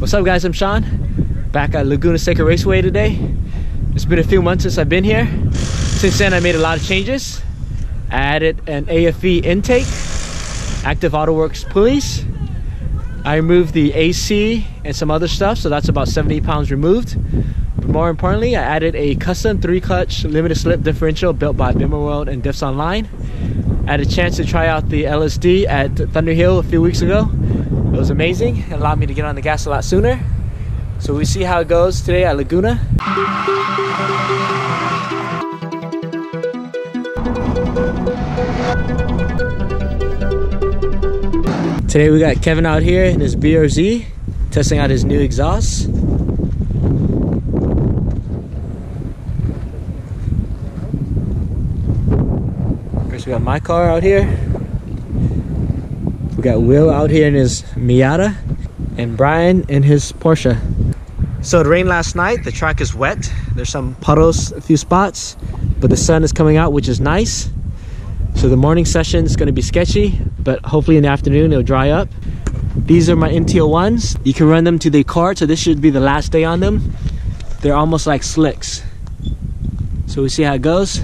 What's up guys, I'm Sean, back at Laguna Seca Raceway today. It's been a few months since I've been here. Since then I made a lot of changes. I added an AFE intake, active auto works pulleys. I removed the AC and some other stuff, so that's about 70 pounds removed. But more importantly, I added a custom 3-clutch limited slip differential built by BMW and Diffs Online. I had a chance to try out the LSD at Thunderhill a few weeks ago. It was amazing. It allowed me to get on the gas a lot sooner. So we see how it goes today at Laguna. Today we got Kevin out here in his BRZ, testing out his new exhaust. First we got my car out here. We got Will out here in his Miata and Brian in his Porsche. So it rained last night, the track is wet. There's some puddles, a few spots, but the sun is coming out, which is nice. So the morning session is going to be sketchy, but hopefully in the afternoon it'll dry up. These are my MTO1s. You can run them to the car, so this should be the last day on them. They're almost like slicks. So we see how it goes.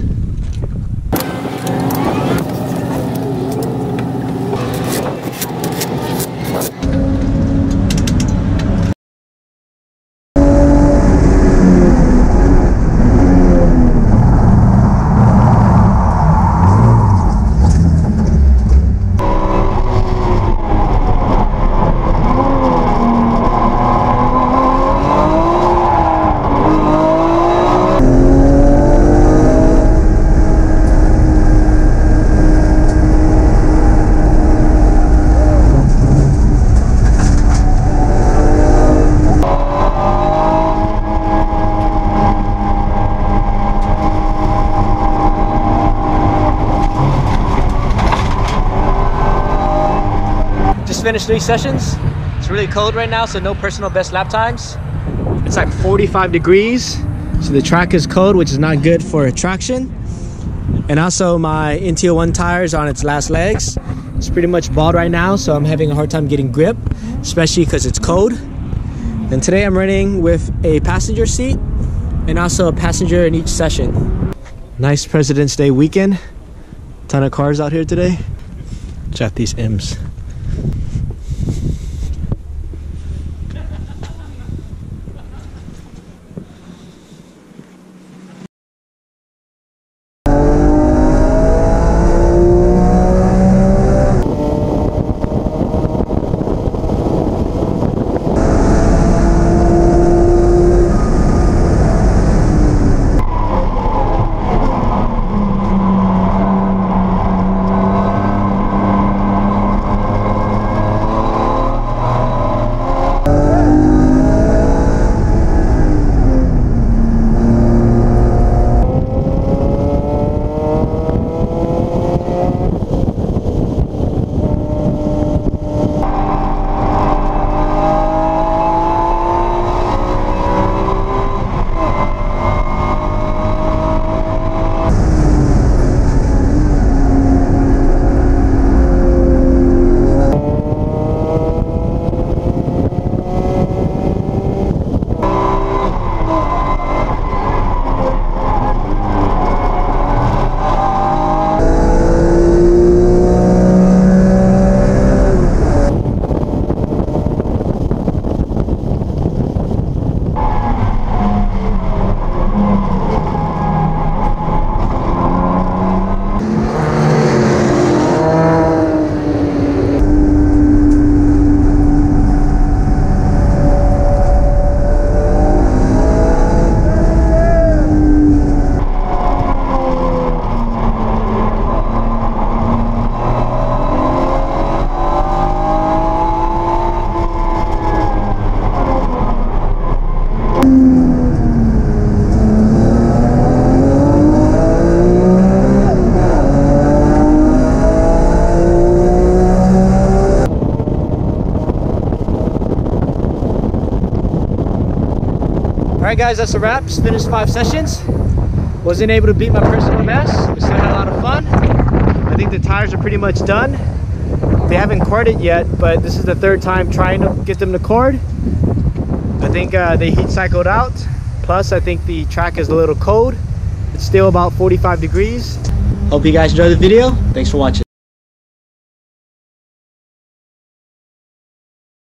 Finished 3 sessions. It's really cold right now, so no personal best lap times. It's like 45 degrees, so the track is cold, which is not good for traction. And also my NTO1 tires are on its last legs. It's pretty much bald right now, so I'm having a hard time getting grip, especially because it's cold. And today I'm running with a passenger seat and also a passenger in each session. Nice President's Day weekend. Ton of cars out here today. Check out these M's. Alright guys, that's a wrap. Just finished 5 sessions. Wasn't able to beat my personal best, but still had a lot of fun. I think the tires are pretty much done. They haven't corded yet, but this is the 3rd time trying to get them to cord. I think they heat cycled out. Plus, I think the track is a little cold. It's still about 45 degrees. Hope you guys enjoyed the video. Thanks for watching.